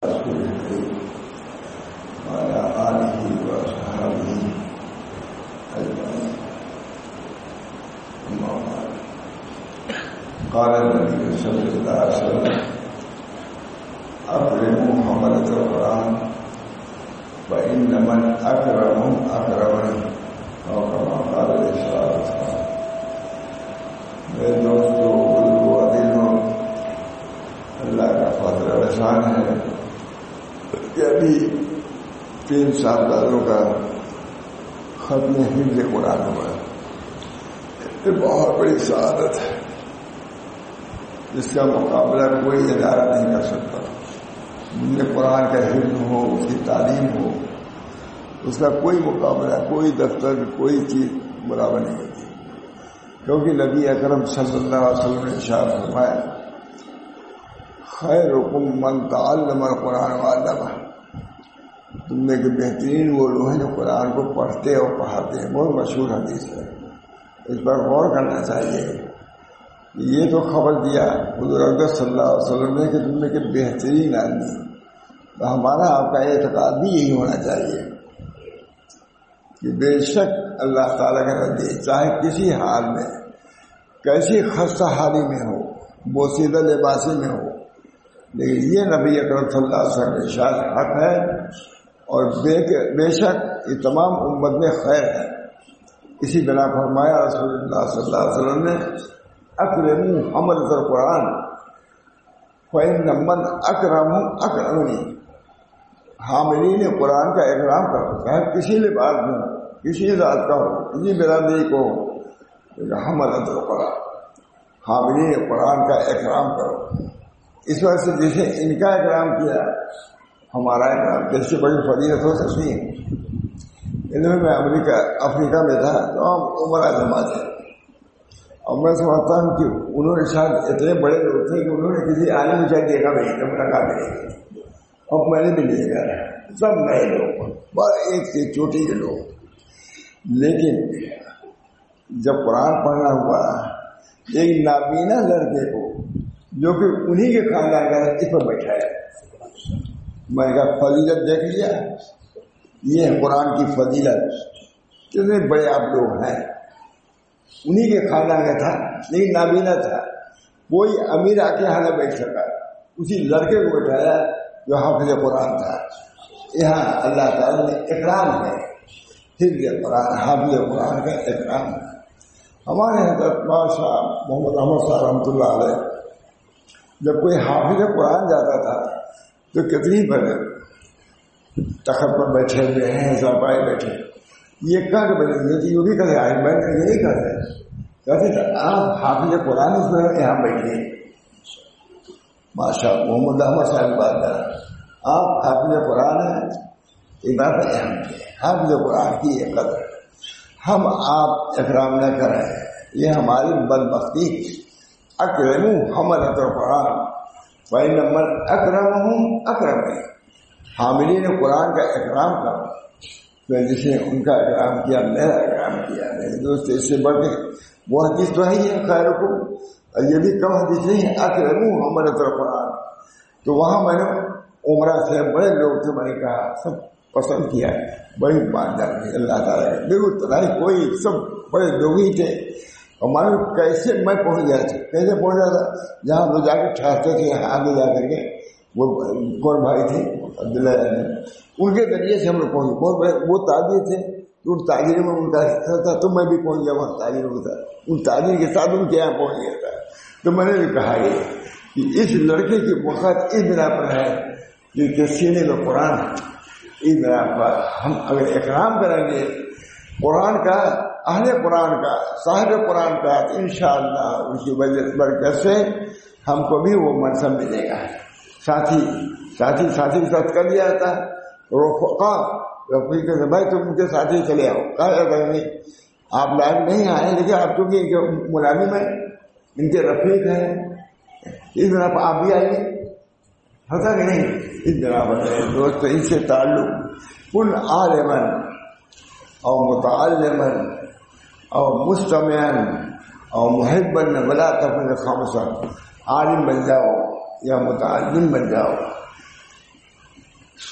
وعلى آله وأصحابه أجمعين. أما بعد، قال النبي صلى الله عليه وسلم: أكرموا حملة القرآن فإن من أكرمهم أكرمني، أو كما قال عليه الصلاة والسلام. میرے دوستو، بزرگوں، عزیزوں، اللہ کا فضل و احسان ہے کہ ابھی 3 سالوں کا ختم حفظ قرآن ہوا ہے. یہ بہت بڑی سعادت ہے جس کا مقابلہ کوئی ادارہ نہیں کر سکتا. جن میں قرآن کا حفظ ہو، اس کی تعلیم ہو، اس کا کوئی مقابلہ، کوئی دفتر، کوئی چیز برابر نہیں ہوتی. کیونکہ نبی اکرم صلی اللہ علیہ وسلم نے ارشاد فرمایا: خیرکم من تعلم القرآن وعلمہ. تم میں کہ بہترین وہ لوگ ہیں جو قرآن کو پڑھتے اور پڑھاتے ہیں. بہت مشہور حدیث ہے، اس پر غور کرنا چاہیے. یہ تو خبر دیا حضور اکرم صلی اللہ علیہ وسلم نے کہ تم میں کہ بہترین آدمی. تو ہمارا آپ کا اعتقاد بھی یہی ہونا چاہیے کہ بے شک اللہ تعالیٰ کا نبی چاہے کسی حال میں، کیسی خستہ حالی میں ہو، بوسیدہ لباسی میں ہو، لیکن یہ نبی اکرم صلی اللہ علیہ وسلم ارشاد حق ہے اور بے شک یہ تمام امت میں خیر ہے. اسی بنا فرمایا رسول اللہ صلی اللہ علیہ وسلم نے: اکرموا حملۃ القرآن فإن من اکرمهم اکرمنی. حاملین قرآن کا اکرام کرو، چاہے کسی لباس میں ہو، کسی ذات کا ہو، کسی برادری کو ہو. حملۃ القرآن، حاملین قرآن کا اکرام کرو. اس وجہ سے جسے ان کا اکرام کیا، ہمارا اکرام کیسے بڑی فضیلت ہو سکتی ہے. میں افریقہ میں تھا تو ہم عمرہ جمع تھے، اور میں سمجھتا ہوں کہ انہوں نے شاید اتنے بڑے لوگ تھے کہ انہوں نے کسی عالم سے دیکھا نہیں تھا ملاقات کریں گے. اور میں نے بھی نہیں کہا، سب نئے لوگ، بس ایک سے چوٹی کے لوگ. لیکن جب قرآن پڑھنا ہوا، ایک نابینا لڑکے کو جو کہ انہی کے خاندان کا اس پر بیٹھایا. میں نے کہا فضیلت دیکھ لیا، یہ ہے قرآن کی فضیلت. کتنے بڑے آپ لوگ ہیں. انہی کے خاندان کا تھا لیکن نابینا تھا. کوئی امیر آ کے یہاں نہ بیٹھ سکا، اسی لڑکے کو بٹھایا جو حافظ قرآن تھا. یہاں اللہ تعالیٰ نے اکرام ہے، حفظ قرآن، حافظ قرآن کا اکرام ہے. ہمارے حضرت بادشاہ محمد احمد صاحب رحمۃ اللہ علیہ جب کوئی حافظ قرآن جاتا تھا تو کتنی بڑے تخت پر بیٹھے ہوئے ہیں، صاحبائے بیٹھے، یہ کہا کہ بنے یوں بھی کہتے آئے، میں یہی کہتے کہتے تھے آپ حافظ قرآن اس میں یہاں بیٹھے. ماشاء محمد احمد صاحب بات کر، آپ حافظ قرآن ہیں، یہ بات اہم ہے. حافظ قرآن کی یہ قدر ہم آپ اکرام نہ کریں، یہ ہماری بدبختی. اکرموا حملۃ القرآن فإن من اکرمهم اکرمنی. حاملین قرآن کا اکرام کرو، تو جس نے ان کا اکرام کیا میرا اکرام کیا. میرے دوست، اس سے بڑھ کے وہ حدیث تو ہے ہی ہے خیرکم، اور یہ بھی کم حدیث نہیں ہے اکرموا حملۃ القرآن. تو وہاں میں نے عمرہ سے بڑے لوگ تھے، میں نے کہا سب پسند کیا، بڑی ماندار تھی اللہ تعالیٰ ہے. بالکل کوئی سب بڑے لوگ ہی تھے. اور معلوم کیسے میں پہنچ گیا تھا، کیسے پہنچ گیا تھا جہاں وہ جا کے ٹھہرتے تھے آگے جا کر کے. وہ کون بھائی تھے عبداللہ، ان کے ذریعے سے ہم لوگ پہنچے. بہت بڑے وہ تاجر تھے، تو ان تاجر میں ان کا حصہ تھا، تو میں بھی پہنچ گیا وہاں تاجر ہوتا. ان تاجر کے ساتھ ان کے یہاں پہنچ گیا تھا. تو میں نے بھی کہا یہ کہ اس لڑکے کی وقت اس بنا پر ہے کہ سینے میں قرآن ہے. اس بنا پر ہم اگر اکرام کریں گے قرآن کا، اہل قرآن کا، صاحب قرآن کا، انشاءاللہ اس کی برکت سے ہم کو بھی وہ منصب ملے گا. ساتھی کے ساتھ کر لیا جاتا ہے. رفقا رفیق سے بھائی تم ان کے ساتھ ہی چلے آؤ. کہا جاتا ہے نہیں آپ لائق نہیں آئے، لیکن آپ چونکہ ان کے ملازم ہیں، ان کے رفیق ہیں، اس بنا پر آپ بھی آئیے. ہوتا کہ نہیں؟ اس بنا پر دوست ان سے تعلق کن عالمن اور متعلمن اور مستمعن اور محبن ولا تکن خامسا. عالم بن جاؤ یا متعلم بن جاؤ،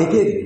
1-1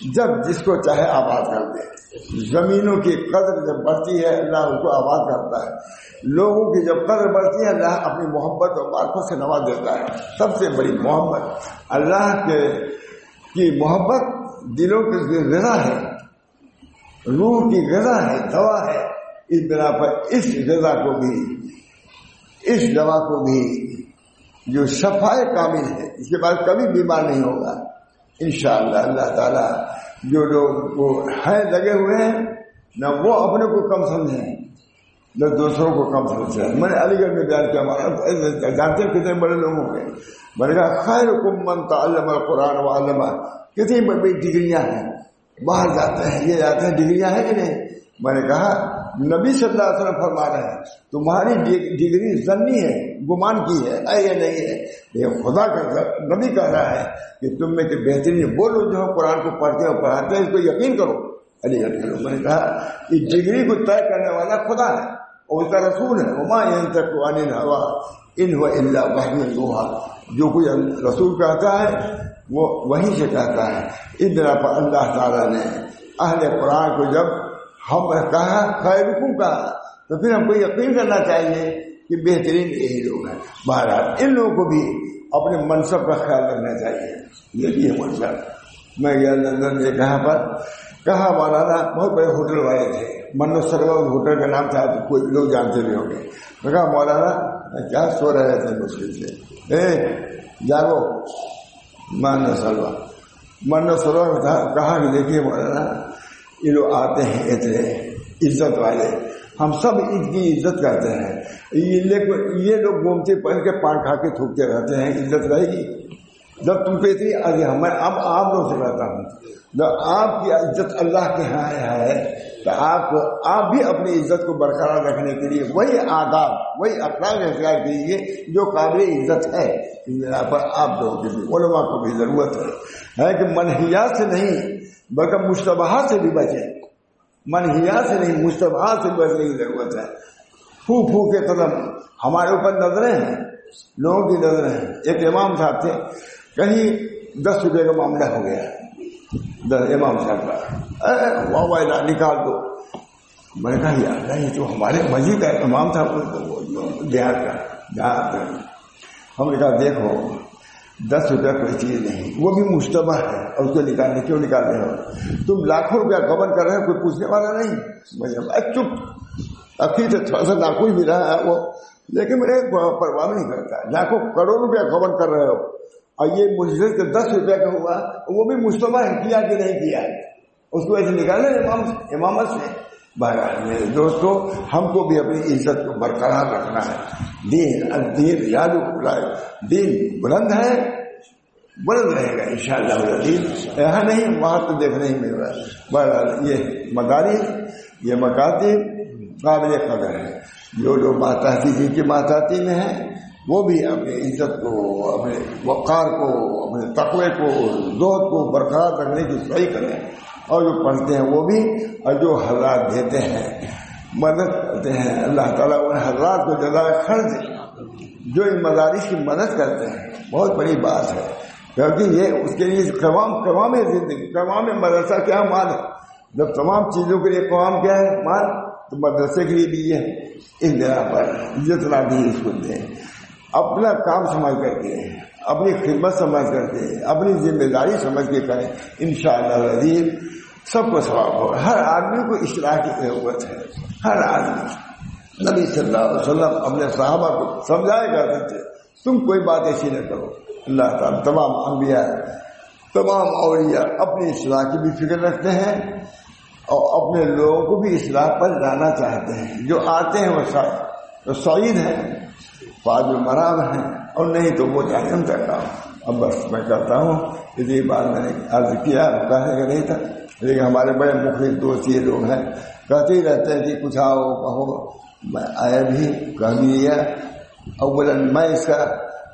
جب جس کو چاہے آباد کر دے. زمینوں کی قدر جب بڑھتی ہے اللہ اس کو آباد کرتا ہے. لوگوں کی جب قدر بڑھتی ہے اللہ اپنی محبت اور معرفت سے نواز دیتا ہے. سب سے بڑی محبت اللہ کی محبت دلوں کی غذا ہے، روح کی غذا ہے، دوا ہے. اس بنا پر اس غذا کو بھی، اس دوا کو بھی جو شفائے کامل ہے، اس کے بعد کبھی بیمار نہیں ہوگا انشاءاللہ. اللہ تعالیٰ جو لوگ وہ ہیں لگے ہوئے ہیں نہ وہ اپنے کو کم سمجھیں نہ دوسروں کو کم سمجھیں. میں نے علی گڑھ میں بیان کیا، جانتے ہیں کتنے بڑے لوگ ہوں گے. میں نے کہا خیرکم من تعلم القرآن وعلمہ. کتنی بڑی بڑی ڈگریاں ہیں، باہر جاتے ہیں، یہ جاتے ہیں، ڈگریاں ہیں کہ نہیں؟ میں نے کہا نبی صلی اللہ علیہ وسلم فرما رہے ہیں تمہاری ڈگری ظنی ہے، گمان کی ہے، یہ نہیں ہے. لیکن خدا کا نبی کہہ رہا ہے کہ تم میں کہ بہترین وہ لوگ جو قرآن کو پڑھتے ہیں پڑھاتے ہیں، اس کو یقین کرو. علی گڑھ. میں نے کہا اس ڈگری کو طے کرنے والا خدا ہے اور اس کا رسول ہے. وما ينطق عن الهوى ان هو الا وحی یوحی. جو کوئی رسول کہتا ہے وہ وہی سے کہتا ہے. اس طرح پر اللہ تعالیٰ نے اہل قرآن کو جب ہم کہا خیرکم کہا تو پھر ہم کو یقین کرنا چاہیے کہ بہترین یہی لوگ ہیں. بہرحال ان لوگوں کو بھی اپنے منصب کا خیال رکھنا چاہیے. یہ بھی ہے منصب. میں گیا لندن میں کہا مولانا بہت بڑے ہوٹل والے تھے، منو سروا ہوٹل کا نام تھا، کوئی لوگ جانتے بھی ہوں گے. میں کہا مولانا کیا سو رہے تھے مشکل سے، جاگو. منو سروا کہا کہ دیکھیے مولانا یہ لوگ آتے ہیں اتنے عزت والے، ہم سب ان کی عزت کرتے ہیں. یہ لوگ گھومتے پہن کے پان کھا کے تھوکتے رہتے ہیں، عزت رہے گی جب تم پہ تھی؟ میں اب آپ لوگ سے کہتا ہوں جب آپ کی عزت اللہ کے ہاں ہے تو آپ بھی اپنی عزت کو برقرار رکھنے کے لیے وہی آداب وہی اخلاق اختیار کیجیے جو قابل عزت ہے. یہاں پر آپ لوگوں کی بھی علماء کو بھی ضرورت ہے کہ منہیات سے نہیں بلکہ مشتبہات سے بھی بچیں. منہیات سے نہیں مشتبہات سے بچنے کی ضرورت ہے. پھو کے قدم ہمارے اوپر نظریں ہیں، لوگوں کی نظریں ہیں. ایک امام صاحب تھے، کہیں 10 روپے کا معاملہ ہو گیا، امام صاحب کا واہ نکال دو. میں نے کہا یار یہ تو ہمارے مسجد کا امام تھا دیہات کا. ہم نے کہا دیکھو 10 روپیہ کوئی چیز نہیں، وہ بھی مشتبہ ہے اور اس کو نکالنے کیوں نکال رہے ہو؟ تم لاکھوں روپیہ گبن کر رہے ہو، کوئی پوچھنے والا نہیں. چپ اخیر سے تھوڑا سا ناخوش بھی رہا ہے وہ، لیکن میرے پرواہ نہیں کرتا. لاکھوں کروڑ روپیہ گبن کر رہے ہو اور یہ مجھے 10 روپیہ کا ہوا، وہ بھی مشتبہ ہے کیا کہ نہیں کیا، اس کو ایسے نکالے امامت سے. بہرحال میرے دوستو ہم کو بھی اپنی عزت کو برقرار رکھنا ہے. دین یادو دین بلند ہے، بلند رہے گا انشاءاللہ. دین یہاں نہیں وہاں تو دیکھنے ہی مل رہا ہے. بہرحال یہ مدارس یہ مکاتب قابل قدر ہے. جو لوگ ماتحتی جن کی ماتحتی میں ہیں وہ بھی اپنی عزت کو، اپنے وقار کو، اپنے تقوی کو، زہد کو برقرار رکھنے کی صحیح کریں. اور جو پڑھتے ہیں وہ بھی، اور جو حضرات دیتے ہیں مدد کرتے ہیں اللہ تعالیٰ ان حضرات کو جزائے خیر دے جو ان مدارس کی مدد کرتے ہیں. بہت بڑی بات ہے کیونکہ یہ اس کے لیے قوام زندگی، قوام مدرسہ کیا مال ہے. جب تمام چیزوں کے لیے قوام کیا ہے مال، تو مدرسے کے لیے بھی یہ اس جگہ پر جتنا بھی اس کو دیں، اپنا کام سمجھ کر کے، اپنی خدمت سمجھ کر کے، اپنی ذمہ داری سمجھ کے کریں. انشاءاللہ العزیز سب کو ثواب ہوگا. ہر آدمی کو اصلاح کی ضرورت ہے، ہر آدمی. نبی صلی اللہ علیہ وسلم اپنے صحابہ کو سمجھایا کرتے تھے تم کوئی بات ایسی نہ کرو. اللہ تعالیٰ تمام انبیاء تمام اولیاء اپنی اصلاح کی بھی فکر رکھتے ہیں اور اپنے لوگوں کو بھی اصلاح پر لانا چاہتے ہیں. جو آتے ہیں وہ سعید ہیں، فاض المرام ہیں، اور نہیں تو وہ جہنم تک کا. اب بس میں کہتا ہوں اسی بات میں نے عرض کیا، کہنے کا نہیں تھا، لیکن ہمارے بڑے مخلص دوست یہ لوگ ہیں کہتے ہی رہتے ہیں کہ کچھ آؤ کہو. میں آیا بھی کہہ بھی لیا. اولا میں اس کا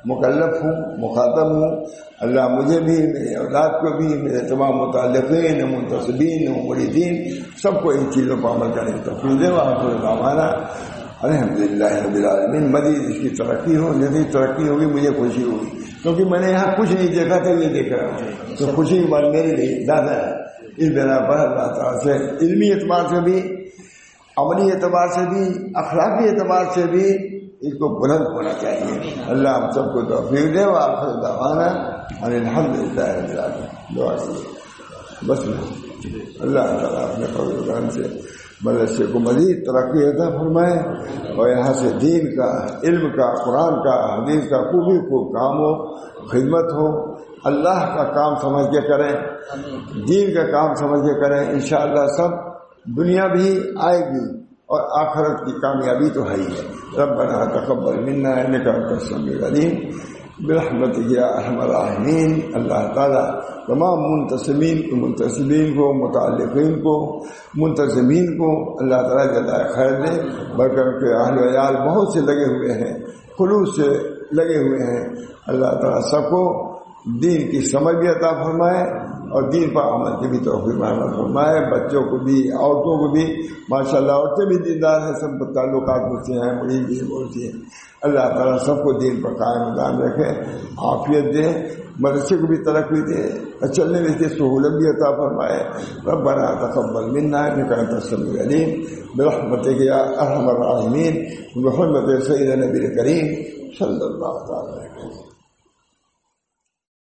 مکلف ہوں، مخاطب ہوں. اللہ مجھے بھی، میرے اولاد کو بھی، میرے تمام متعلقین منتصبین مریدین سب کو ان چیزوں پر عمل کرنے کی توفیق دے. وآخر دعوانا الحمدللہ رب العالمین. مزید اس کی ترقی ہو، جتنی ترقی ہوگی مجھے خوشی ہوگی، کیونکہ میں نے یہاں کچھ نہیں دیکھا تھا، یہ دیکھ رہا ہوں تو خوشی کی بات میرے لیے زیادہ ہے. اس بنا پر اللہ تعالیٰ سے علمی اعتبار سے بھی، عملی اعتبار سے بھی، اخلاقی اعتبار سے بھی اس کو بلند ہونا چاہیے۔ اللہ ہم سب کو توفیق دے۔ وآخر دعوانا ان الحمدللہ رب العالمین۔ دعا کیجیے بس اللہ تعالیٰ اپنے فضل و کرم سے مدرسے کو مزید ترقی عطا فرمائے اور یہاں سے دین کا، علم کا، قرآن کا، حدیث کا خوبی کو کام ہو، خدمت ہو، اللہ کا کام سمجھ کے کریں، دین کا کام سمجھ کے کریں، انشاءاللہ سب دنیا بھی آئے گی اور آخرت کی کامیابی تو ہے ہی ہے۔ ربنا تقبل منا انک انت السمیع العلیم برحمتک یا ارحم الراحمین۔ اللہ تعالیٰ تمام منتسبین کو، متعلقین کو، منتظمین کو اللہ تعالیٰ جزائے خیر دے، بلکہ کے اہل و عیال بہت سے لگے ہوئے ہیں، خلوص سے لگے ہوئے ہیں۔ اللہ تعالیٰ سب کو دین کی سمجھ بھی عطا فرمائے اور دین پر عمل کی بھی توفیق عطا فرمائے۔ بچوں کو بھی، عورتوں کو بھی، ماشاءاللہ عورتیں بھی دیندار ہیں، سب تعلقات ہوتے ہیں، مرید بھی بولتی ہیں۔ اللہ تعالیٰ سب کو دین پر قائم دام رکھے، عافیت دے، مدرسے کو بھی ترقی دے، چلنے میں کی سہولت بھی عطا فرمائے۔ ربنا تقبل منا انک انت السمیع العلیم برحمتک یا ارحم الراحمین بحرمت سیدنا نبی کریم صلی اللہ علیہ وسلم۔